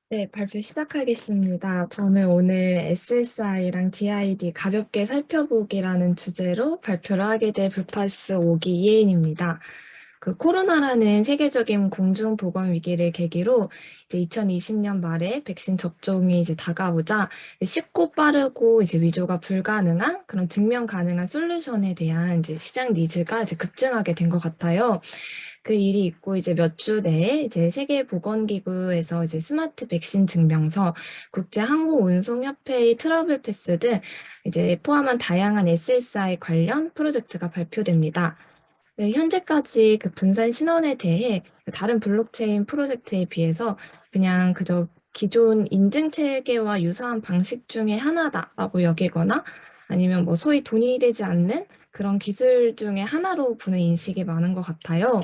네, 발표 시작하겠습니다. 저는 오늘 SSI랑 DID 가볍게 살펴보기라는 주제로 발표를 하게 될 불파스 5기 이혜인입니다. 코로나라는 세계적인 공중보건 위기를 계기로 이제 2020년 말에 백신 접종이 이제 다가오자 쉽고 빠르고 이제 위조가 불가능한 그런 증명 가능한 솔루션에 대한 이제 시장 니즈가 이제 급증하게 된 것 같아요. 그 일이 있고 이제 몇 주 내에 이제 세계보건기구에서 이제 스마트 백신 증명서, 국제항공운송협회의 트러블 패스 등 이제 포함한 다양한 SSI 관련 프로젝트가 발표됩니다. 네, 현재까지 그 분산 신원에 대해 다른 블록체인 프로젝트에 비해서 그냥 그저 기존 인증 체계와 유사한 방식 중에 하나다라고 여기거나 아니면 뭐 소위 돈이 되지 않는 그런 기술 중에 하나로 보는 인식이 많은 것 같아요.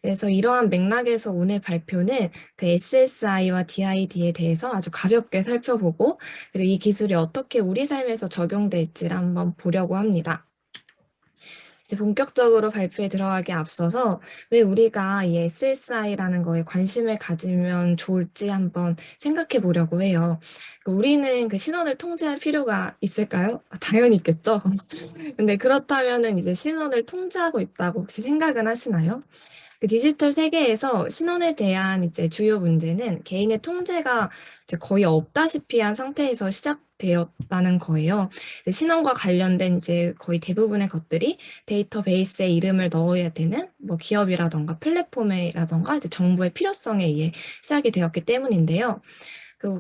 그래서 이러한 맥락에서 오늘 발표는 그 SSI와 DID에 대해서 아주 가볍게 살펴보고 그리고 이 기술이 어떻게 우리 삶에서 적용될지를 한번 보려고 합니다. 이제 본격적으로 발표에 들어가기 앞서서 왜 우리가 이 SSI라는 거에 관심을 가지면 좋을지 한번 생각해 보려고 해요. 우리는 그 신원을 통제할 필요가 있을까요? 당연히 있겠죠. 근데 그렇다면은 이제 신원을 통제하고 있다고 혹시 생각은 하시나요? 그 디지털 세계에서 신원에 대한 이제 주요 문제는 개인의 통제가 이제 거의 없다시피 한 상태에서 시작되었다는 거예요. 이제 신원과 관련된 이제 거의 대부분의 것들이 데이터베이스에 이름을 넣어야 되는 뭐 기업이라던가 플랫폼이라던가 이제 정부의 필요성에 의해 시작이 되었기 때문인데요.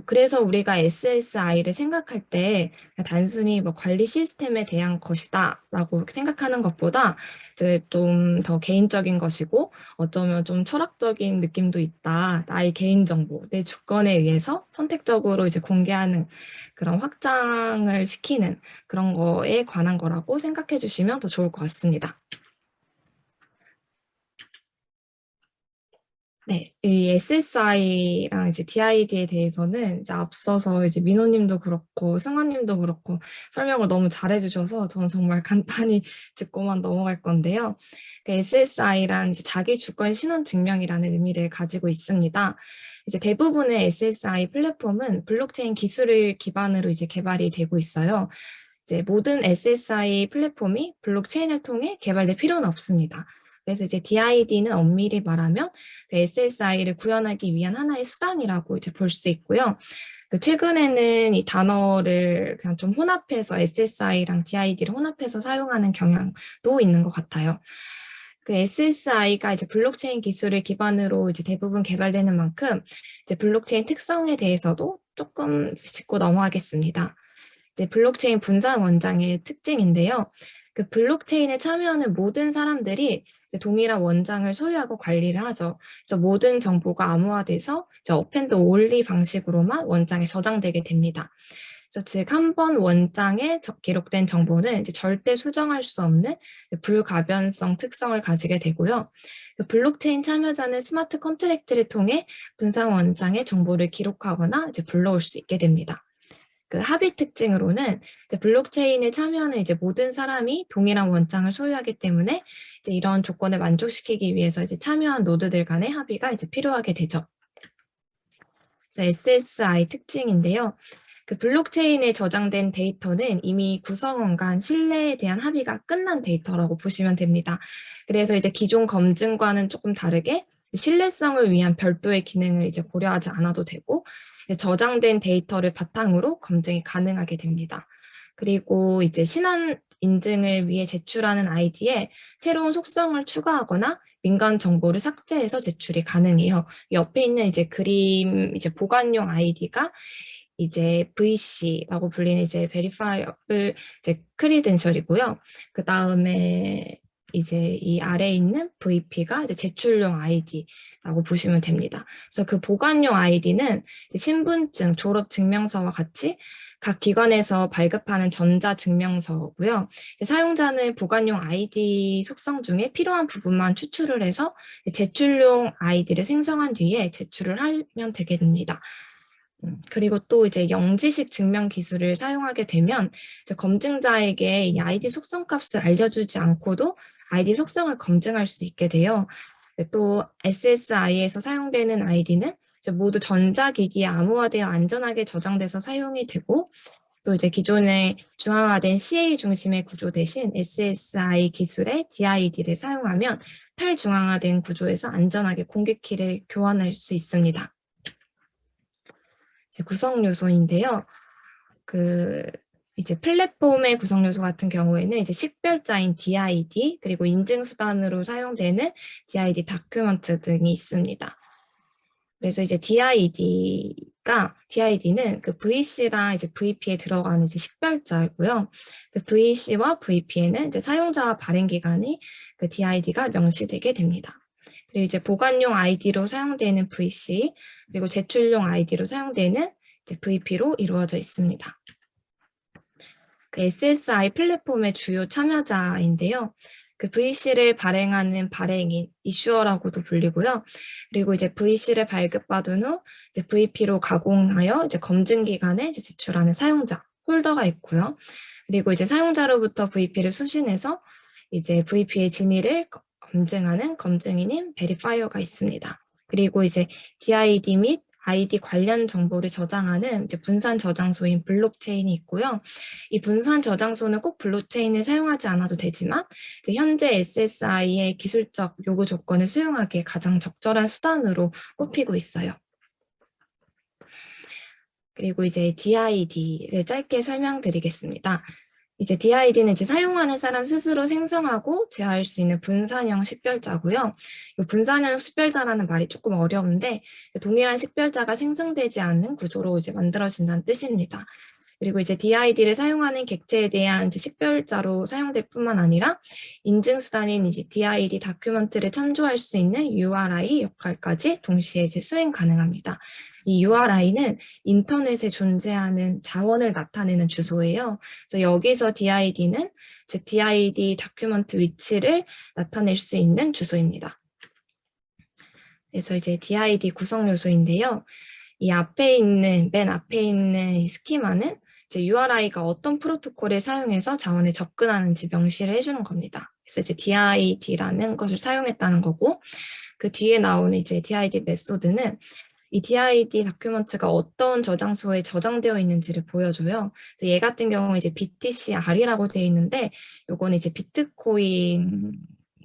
그래서 우리가 SSI를 생각할 때 단순히 뭐 관리 시스템에 대한 것이다라고 생각하는 것보다 이제 좀 더 개인적인 것이고 어쩌면 좀 철학적인 느낌도 있다. 나의 개인정보, 내 주권에 의해서 선택적으로 이제 공개하는 그런 확장을 시키는 그런 거에 관한 거라고 생각해 주시면 더 좋을 것 같습니다. 네, 이 SSI랑 이제 DID에 대해서는 이제 앞서서 이제 민호님도 그렇고 승환님도 그렇고 설명을 너무 잘해주셔서 저는 정말 간단히 짚고만 넘어갈 건데요. 그 SSI란 이제 자기 주권 신원 증명이라는 의미를 가지고 있습니다. 이제 대부분의 SSI 플랫폼은 블록체인 기술을 기반으로 이제 개발이 되고 있어요. 이제 모든 SSI 플랫폼이 블록체인을 통해 개발될 필요는 없습니다. 그래서 이제 DID는 엄밀히 말하면 그 SSI를 구현하기 위한 하나의 수단이라고 이제 볼 수 있고요. 최근에는 이 단어를 그냥 좀 혼합해서 SSI랑 DID를 혼합해서 사용하는 경향도 있는 것 같아요. 그 SSI가 이제 블록체인 기술을 기반으로 이제 대부분 개발되는 만큼 이제 블록체인 특성에 대해서도 조금 짚고 넘어가겠습니다. 이제 블록체인 분산 원장의 특징인데요. 그 블록체인에 참여하는 모든 사람들이 동일한 원장을 소유하고 관리를 하죠. 그래서 모든 정보가 암호화돼서 이제 어펜드 올리 방식으로만 원장에 저장되게 됩니다. 그래서 즉 한 번 원장에 기록된 정보는 이제 절대 수정할 수 없는 불가변성 특성을 가지게 되고요. 그 블록체인 참여자는 스마트 컨트랙트를 통해 분산 원장의 정보를 기록하거나 이제 불러올 수 있게 됩니다. 그 합의 특징으로는 이제 블록체인에 참여하는 이제 모든 사람이 동일한 원장을 소유하기 때문에 이제 이런 조건을 만족시키기 위해서 이제 참여한 노드들 간의 합의가 이제 필요하게 되죠. 그래서 SSI 특징인데요. 그 블록체인에 저장된 데이터는 이미 구성원 간 신뢰에 대한 합의가 끝난 데이터라고 보시면 됩니다. 그래서 이제 기존 검증과는 조금 다르게 신뢰성을 위한 별도의 기능을 이제 고려하지 않아도 되고 저장된 데이터를 바탕으로 검증이 가능하게 됩니다. 그리고 이제 신원 인증을 위해 제출하는 아이디에 새로운 속성을 추가하거나 민간 정보를 삭제해서 제출이 가능해요. 옆에 있는 이제 그림 이제 보관용 아이디가 이제 VC라고 불리는 이제 Verifiable 이제 Credential이고요. 그 다음에 이제 이 아래에 있는 VP가 이제 제출용 아이디라고 보시면 됩니다. 그래서 그 보관용 아이디는 신분증, 졸업증명서와 같이 각 기관에서 발급하는 전자증명서고요. 사용자는 보관용 아이디 속성 중에 필요한 부분만 추출을 해서 제출용 아이디를 생성한 뒤에 제출을 하면 되게 됩니다. 그리고 또 이제 영지식 증명 기술을 사용하게 되면 이제 검증자에게 이 아이디 속성 값을 알려주지 않고도 아이디 속성을 검증할 수 있게 돼요. 또 SSI에서 사용되는 아이디는 모두 전자기기에 암호화되어 안전하게 저장돼서 사용이 되고, 또 이제 기존의 중앙화된 CA 중심의 구조 대신 SSI 기술의 DID를 사용하면 탈중앙화된 구조에서 안전하게 공개키를 교환할 수 있습니다. 이제 구성 요소인데요. 이제 플랫폼의 구성 요소 같은 경우에는 이제 식별자인 DID, 그리고 인증 수단으로 사용되는 DID 다큐먼트 등이 있습니다. 그래서 이제 DID는 그 VC랑 이제 VP에 들어가는 이제 식별자이고요. 그 VC와 VP에는 이제 사용자와 발행 기간이 그 DID가 명시되게 됩니다. 그리고 이제 보관용 아이디로 사용되는 VC, 그리고 제출용 아이디로 사용되는 이제 VP로 이루어져 있습니다. 그 SSI 플랫폼의 주요 참여자인데요. 그 VC를 발행하는 발행인, 이슈어라고도 불리고요. 그리고 이제 VC를 발급받은 후 이제 VP로 가공하여 이제 검증 기관에 이제 제출하는 사용자, 홀더가 있고요. 그리고 이제 사용자로부터 VP를 수신해서 이제 VP의 진위를 검증하는 검증인인 베리파이어가 있습니다. 그리고 이제 DID 및 아이디 관련 정보를 저장하는 이제 분산 저장소인 블록체인이 있고요. 이 분산 저장소는 꼭 블록체인을 사용하지 않아도 되지만 현재 SSI의 기술적 요구 조건을 수용하기에 가장 적절한 수단으로 꼽히고 있어요. 그리고 이제 DID를 짧게 설명드리겠습니다. 이제 DID는 이제 사용하는 사람 스스로 생성하고 제어할 수 있는 분산형 식별자고요. 이 분산형 식별자라는 말이 조금 어려운데 동일한 식별자가 생성되지 않는 구조로 이제 만들어진다는 뜻입니다. 그리고 이제 DID를 사용하는 객체에 대한 이제 식별자로 사용될 뿐만 아니라 인증 수단인 이제 DID 다큐먼트를 참조할 수 있는 URI 역할까지 동시에 이제 수행 가능합니다. 이 URI는 인터넷에 존재하는 자원을 나타내는 주소예요. 그래서 여기서 DID는 즉 DID 다큐먼트 위치를 나타낼 수 있는 주소입니다. 그래서 이제 DID 구성 요소인데요. 이 맨 앞에 있는 이 스키마는 이제 URI가 어떤 프로토콜을 사용해서 자원에 접근하는지 명시를 해주는 겁니다. 그래서 이제 DID라는 것을 사용했다는 거고, 그 뒤에 나오는 이제 DID 메소드는 이 DID 다큐먼트가 어떤 저장소에 저장되어 있는지를 보여줘요. 그래서 얘 같은 경우는 이제 BTC-R이라고 되어 있는데, 요거는 이제 비트코인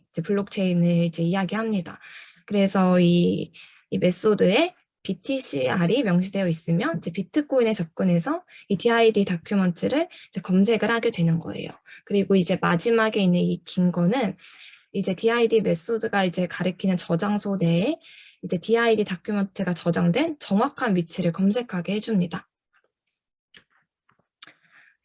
이제 블록체인을 이제 이야기합니다. 그래서 이 메소드에 BTC-R이 명시되어 있으면 이제 비트코인에 접근해서 이 DID 다큐먼트를 이제 검색을 하게 되는 거예요. 그리고 이제 마지막에 있는 이 긴 거는 이제 DID 메소드가 이제 가리키는 저장소 내에 이제 DID 다큐먼트가 저장된 정확한 위치를 검색하게 해줍니다.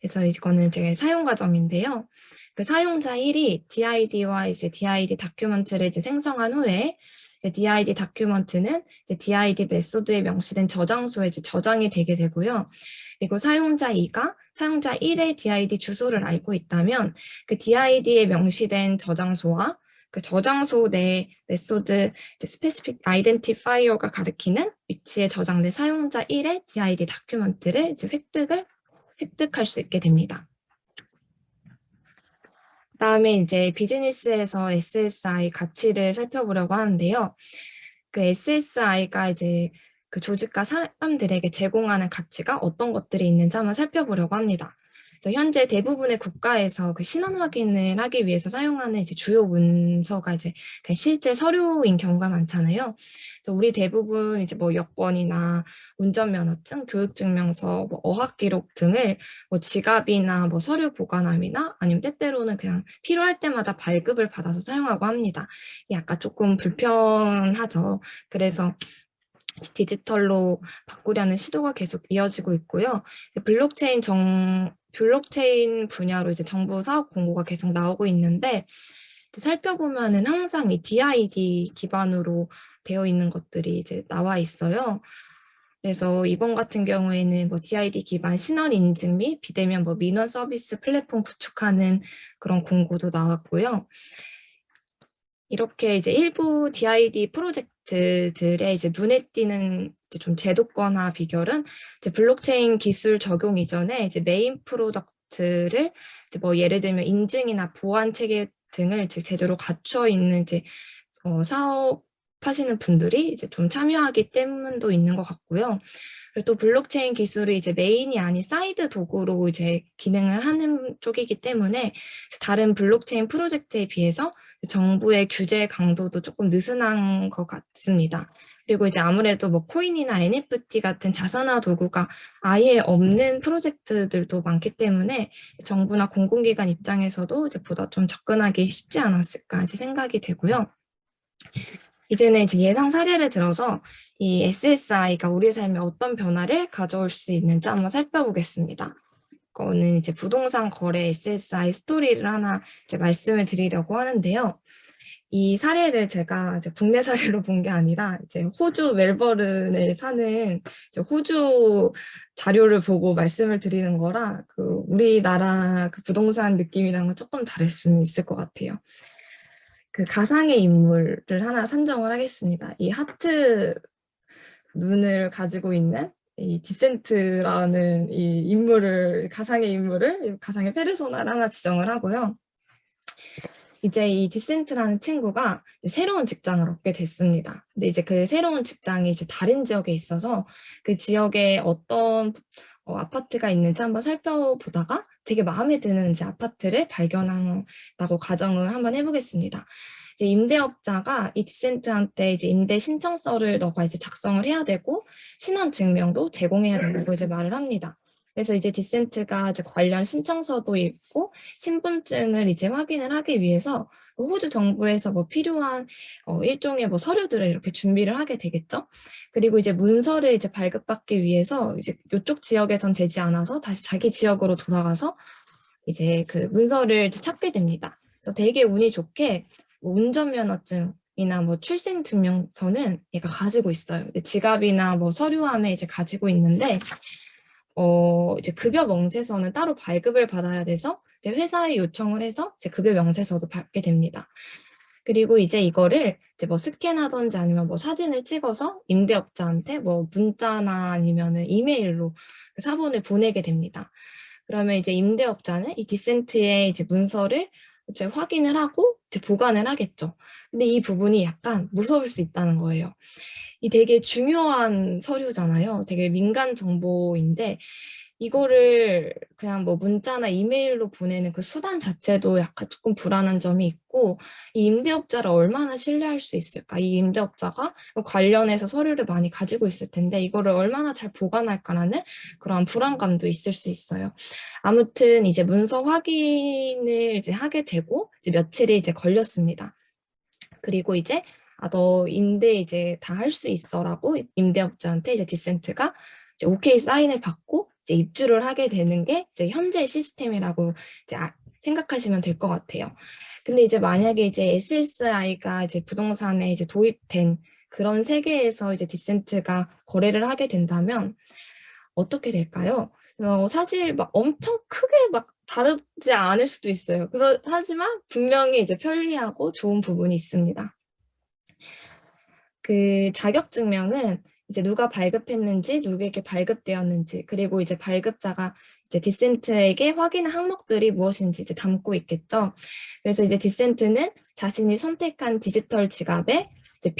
그래서 이거는 이제 사용 과정인데요. 그 사용자 1이 DID와 이제 DID 다큐먼트를 이제 생성한 후에 이제 DID 다큐먼트는 이제 DID 메소드에 명시된 저장소에 이제 저장이 되게 되고요. 그리고 사용자 2가 사용자 1의 DID 주소를 알고 있다면 그 DID에 명시된 저장소와 그 저장소 내 메소드 스페시픽 아이덴티파이어가 가리키는 위치에 저장된 사용자 1의 DID 다큐먼트를 이제 획득할 수 있게 됩니다. 그다음에 이제 비즈니스에서 SSI 가치를 살펴보려고 하는데요. 그 SSI가 이제 그 조직과 사람들에게 제공하는 가치가 어떤 것들이 있는지 한번 살펴보려고 합니다. 그래서 현재 대부분의 국가에서 그 신원 확인을 하기 위해서 사용하는 이제 주요 문서가 이제 그냥 실제 서류인 경우가 많잖아요. 그래서 우리 대부분 이제 뭐 여권이나 운전면허증, 교육증명서, 뭐 어학기록 등을 뭐 지갑이나 뭐 서류 보관함이나 아니면 때때로는 그냥 필요할 때마다 발급을 받아서 사용하고 합니다. 약간 조금 불편하죠. 그래서 디지털로 바꾸려는 시도가 계속 이어지고 있고요. 블록체인 분야로 이제 정부 사업 공고가 계속 나오고 있는데 살펴보면은 항상 이 DID 기반으로 되어 있는 것들이 이제 나와 있어요. 그래서 이번 같은 경우에는 뭐 DID 기반 신원 인증 및 비대면 뭐 민원 서비스 플랫폼 구축하는 그런 공고도 나왔고요. 이렇게 이제 일부 DID 프로젝트들의 이제 눈에 띄는 이제 좀 제도권화 비결은 이제 블록체인 기술 적용 이전에 이제 메인 프로덕트를 이제 뭐 예를 들면 인증이나 보안 체계 등을 이제 제대로 갖춰 있는 이제 사업하시는 분들이 이제 좀 참여하기 때문도 있는 것 같고요. 그리고 또 블록체인 기술이 이제 메인이 아닌 사이드 도구로 이제 기능을 하는 쪽이기 때문에 다른 블록체인 프로젝트에 비해서 정부의 규제 강도도 조금 느슨한 것 같습니다. 그리고 이제 아무래도 뭐 코인이나 NFT 같은 자산화 도구가 아예 없는 프로젝트들도 많기 때문에 정부나 공공기관 입장에서도 이제 보다 좀 접근하기 쉽지 않았을까 이제 생각이 되고요. 이제는 이제 예상 사례를 들어서 이 SSI가 우리 삶에 어떤 변화를 가져올 수 있는지 한번 살펴보겠습니다. 그거는 이제 부동산 거래 SSI 스토리를 하나 이제 말씀을 드리려고 하는데요. 이 사례를 제가 이제 국내 사례로 본 게 아니라 이제 호주 멜버른에 사는 이제 호주 자료를 보고 말씀을 드리는 거라 그 우리나라 그 부동산 느낌이랑은 조금 다를 수는 있을 것 같아요. 그 가상의 인물을 하나 산정을 하겠습니다. 이 하트 눈을 가지고 있는 이 디센트라는 이 인물을 가상의 인물을 가상의 페르소나를 하나 지정을 하고요. 이제 이 디센트라는 친구가 새로운 직장을 얻게 됐습니다. 근데 이제 그 새로운 직장이 이제 다른 지역에 있어서 그 지역에 어떤 아파트가 있는지 한번 살펴보다가 되게 마음에 드는 이제 아파트를 발견한다고 가정을 한번 해보겠습니다. 이제 임대업자가 이 디센트한테 이제 임대 신청서를 너가 이제 작성을 해야 되고 신원 증명도 제공해야 된다고 이제 말을 합니다. 그래서 이제 디센트가 이제 관련 신청서도 있고 신분증을 이제 확인을 하기 위해서 그 호주 정부에서 뭐 필요한 일종의 뭐 서류들을 이렇게 준비를 하게 되겠죠. 그리고 이제 문서를 이제 발급받기 위해서 이제 이쪽 지역에선 되지 않아서 다시 자기 지역으로 돌아가서 이제 그 문서를 이제 찾게 됩니다. 그래서 되게 운이 좋게 뭐 운전면허증이나 뭐 출생증명서는 얘가 가지고 있어요. 지갑이나 뭐 서류함에 이제 가지고 있는데 이제 급여 명세서는 따로 발급을 받아야 돼서 이제 회사에 요청을 해서 이제 급여 명세서도 받게 됩니다. 그리고 이제 이거를 이제 뭐 스캔하던지 아니면 뭐 사진을 찍어서 임대업자한테 뭐 문자나 아니면은 이메일로 그 사본을 보내게 됩니다. 그러면 이제 임대업자는 이 디센트의 이제 문서를 이제 확인을 하고 이제 보관을 하겠죠. 근데 이 부분이 약간 무서울 수 있다는 거예요. 이 되게 중요한 서류잖아요. 되게 민간 정보인데 이거를 그냥 뭐 문자나 이메일로 보내는 그 수단 자체도 약간 조금 불안한 점이 있고 이 임대업자를 얼마나 신뢰할 수 있을까? 이 임대업자가 관련해서 서류를 많이 가지고 있을 텐데 이거를 얼마나 잘 보관할까라는 그런 불안감도 있을 수 있어요. 아무튼 이제 문서 확인을 이제 하게 되고 이제 며칠이 이제 걸렸습니다. 그리고 이제 너 임대 이제 다 할 수 있어라고 임대업자한테 이제 디센트가 이제 오케이 사인을 받고 이제 입주를 하게 되는 게 이제 현재 시스템이라고 이제 생각하시면 될 것 같아요. 근데 이제 만약에 이제 SSI가 이제 부동산에 이제 도입된 그런 세계에서 이제 디센트가 거래를 하게 된다면 어떻게 될까요? 사실 막 엄청 크게 막 다르지 않을 수도 있어요. 하지만 분명히 이제 편리하고 좋은 부분이 있습니다. 그 자격증명은 이제 누가 발급했는지, 누구에게 발급되었는지, 그리고 이제 발급자가 이제 디센트에게 확인 항목들이 무엇인지 이제 담고 있겠죠. 그래서 이제 디센트는 자신이 선택한 디지털 지갑에 이제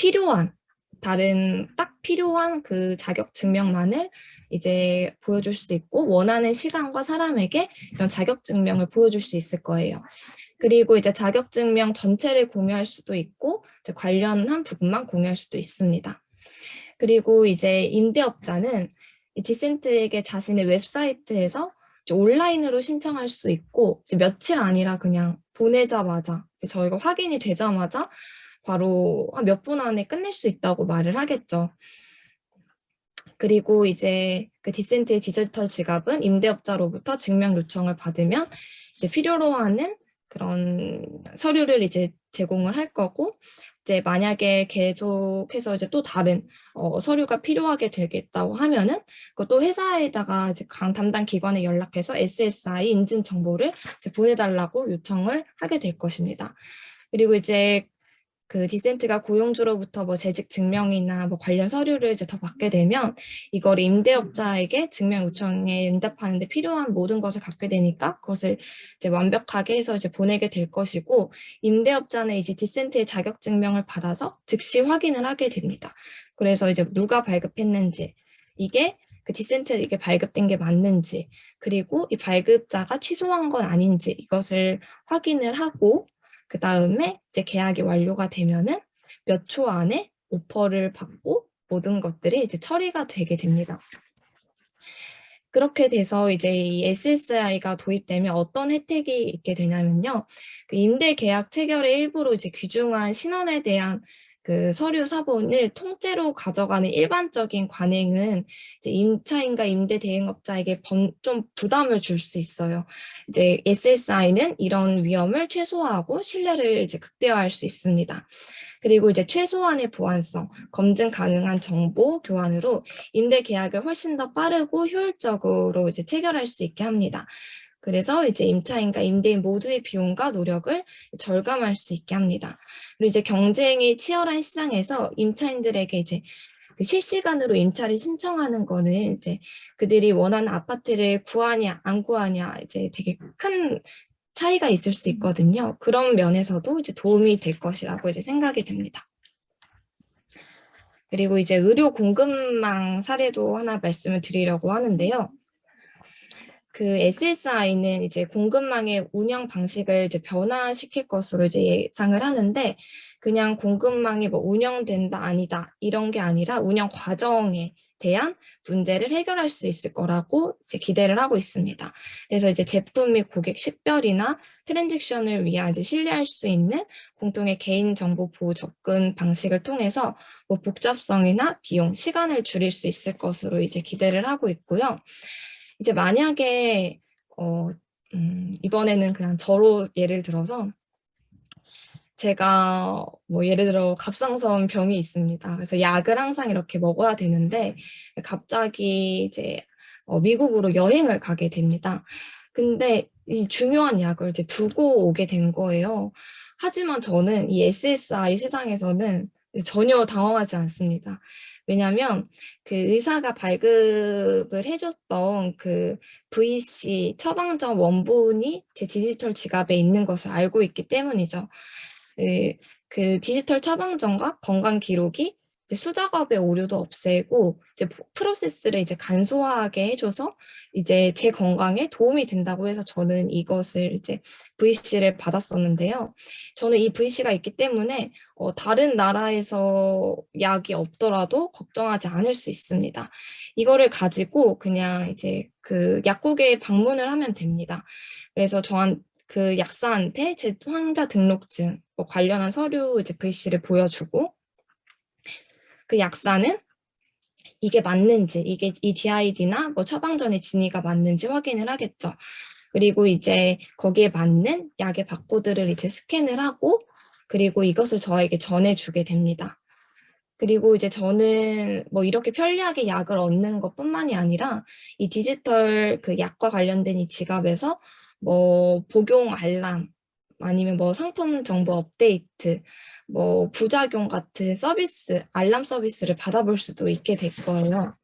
딱 필요한 그 자격증명만을 이제 보여줄 수 있고, 원하는 시간과 사람에게 이런 자격증명을 보여줄 수 있을 거예요. 그리고 이제 자격증명 전체를 공유할 수도 있고 이제 관련한 부분만 공유할 수도 있습니다. 그리고 이제 임대업자는 이 디센트에게 자신의 웹사이트에서 이제 온라인으로 신청할 수 있고 이제 며칠 아니라 그냥 보내자마자 이제 저희가 확인이 되자마자 바로 한 몇 분 안에 끝낼 수 있다고 말을 하겠죠. 그리고 이제 그 디센트의 디지털 지갑은 임대업자로부터 증명 요청을 받으면 이제 필요로 하는 그런 서류를 이제 제공을 할 거고 이제 만약에 계속해서 이제 또 다른 서류가 필요하게 되겠다고 하면은 그것도 회사에다가 이제 담당 기관에 연락해서 SSI 인증 정보를 이제 보내달라고 요청을 하게 될 것입니다. 그리고 이제 그 디센트가 고용주로부터 뭐 재직 증명이나 뭐 관련 서류를 이제 더 받게 되면 이걸 임대업자에게 증명 요청에 응답하는 데 필요한 모든 것을 갖게 되니까 그것을 이제 완벽하게 해서 이제 보내게 될 것이고, 임대업자는 이제 디센트의 자격 증명을 받아서 즉시 확인을 하게 됩니다. 그래서 이제 누가 발급했는지, 이게 그 디센트에 이게 발급된 게 맞는지, 그리고 이 발급자가 취소한 건 아닌지 이것을 확인을 하고, 그 다음에 이제 계약이 완료가 되면은 몇 초 안에 오퍼를 받고 모든 것들이 이제 처리가 되게 됩니다. 그렇게 돼서 이제 이 SSI가 도입되면 어떤 혜택이 있게 되냐면요. 그 임대 계약 체결의 일부로 이제 귀중한 신원에 대한 그 서류 사본을 통째로 가져가는 일반적인 관행은 이제 임차인과 임대 대행업자에게 좀 부담을 줄 수 있어요. 이제 SSI는 이런 위험을 최소화하고 신뢰를 이제 극대화할 수 있습니다. 그리고 이제 최소한의 보안성, 검증 가능한 정보 교환으로 임대 계약을 훨씬 더 빠르고 효율적으로 이제 체결할 수 있게 합니다. 그래서 이제 임차인과 임대인 모두의 비용과 노력을 절감할 수 있게 합니다. 그리고 이제 경쟁이 치열한 시장에서 임차인들에게 이제 그 실시간으로 임차를 신청하는 거는 이제 그들이 원하는 아파트를 구하냐 안 구하냐 이제 되게 큰 차이가 있을 수 있거든요. 그런 면에서도 이제 도움이 될 것이라고 이제 생각이 됩니다. 그리고 이제 의료 공급망 사례도 하나 말씀을 드리려고 하는데요. 그 SSI는 이제 공급망의 운영 방식을 이제 변화시킬 것으로 이제 예상을 하는데, 그냥 공급망이 뭐 운영된다 아니다 이런 게 아니라 운영 과정에 대한 문제를 해결할 수 있을 거라고 이제 기대를 하고 있습니다. 그래서 이제 제품 및 고객 식별이나 트랜잭션을 위한 이제 신뢰할 수 있는 공통의 개인정보 보호 접근 방식을 통해서 뭐 복잡성이나 비용, 시간을 줄일 수 있을 것으로 이제 기대를 하고 있고요. 이제 만약에 이번에는 그냥 저로 예를 들어서 제가 뭐 예를 들어 갑상선 병이 있습니다. 그래서 약을 항상 이렇게 먹어야 되는데 갑자기 이제 미국으로 여행을 가게 됩니다. 근데 이 중요한 약을 이제 두고 오게 된 거예요. 하지만 저는 이 SSI 세상에서는 전혀 당황하지 않습니다. 왜냐하면 그 의사가 발급을 해줬던 그 VC 처방전 원본이 제 디지털 지갑에 있는 것을 알고 있기 때문이죠. 그 디지털 처방전과 건강 기록이 이제 수작업의 오류도 없애고 이제 프로세스를 이제 간소화하게 해줘서 이제 제 건강에 도움이 된다고 해서 저는 이것을 이제 VC를 받았었는데요. 저는 이 VC가 있기 때문에 다른 나라에서 약이 없더라도 걱정하지 않을 수 있습니다. 이거를 가지고 그냥 이제 그 약국에 방문을 하면 됩니다. 그래서 그 약사한테 제 환자 등록증 뭐 관련한 서류 이제 VC를 보여주고, 그 약사는 이게 맞는지, 이게 이 DID나 뭐 처방전의 진위가 맞는지 확인을 하겠죠. 그리고 이제 거기에 맞는 약의 바코드를 이제 스캔을 하고, 그리고 이것을 저에게 전해주게 됩니다. 그리고 이제 저는 뭐 이렇게 편리하게 약을 얻는 것뿐만이 아니라 이 디지털 그 약과 관련된 이 지갑에서 뭐 복용 알람 아니면 뭐 상품 정보 업데이트, 뭐 부작용 같은 서비스, 알람 서비스를 받아볼 수도 있게 될 거예요.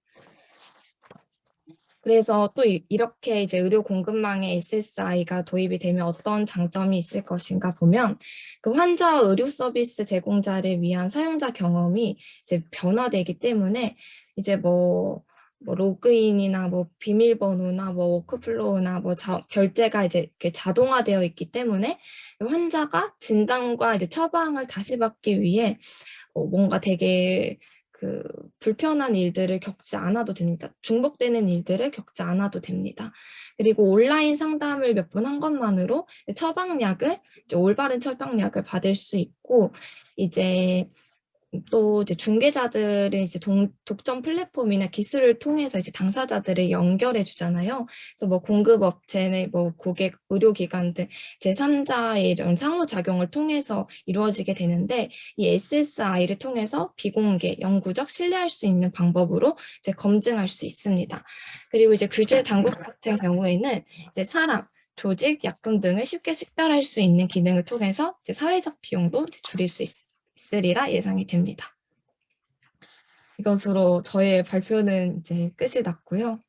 그래서 또 이렇게 이제 의료 공급망에 SSI가 도입이 되면 어떤 장점이 있을 것인가 보면, 그 환자 의료 서비스 제공자를 위한 사용자 경험이 이제 변화되기 때문에 이제 뭐 로그인이나 뭐 비밀번호나 뭐 워크플로우나 뭐 결제가 이제 이렇게 자동화되어 있기 때문에 환자가 진단과 이제 처방을 다시 받기 위해 뭔가 되게 그 불편한 일들을 겪지 않아도 됩니다. 중복되는 일들을 겪지 않아도 됩니다. 그리고 온라인 상담을 몇 분 한 것만으로 처방약을 이제 올바른 처방약을 받을 수 있고, 이제 또 이제 중개자들은 이제 독점 플랫폼이나 기술을 통해서 이제 당사자들을 연결해 주잖아요. 그래서 뭐 공급업체나 뭐 고객, 의료기관 등 제3자의 이런 상호작용을 통해서 이루어지게 되는데, 이 SSI를 통해서 비공개, 영구적, 신뢰할 수 있는 방법으로 이제 검증할 수 있습니다. 그리고 이제 규제 당국 같은 경우에는 이제 사람, 조직, 약품 등을 쉽게 식별할 수 있는 기능을 통해서 이제 사회적 비용도 줄일 수 있습니다. 있으리라 예상이 됩니다. 이것으로 저의 발표는 이제 끝이 났고요.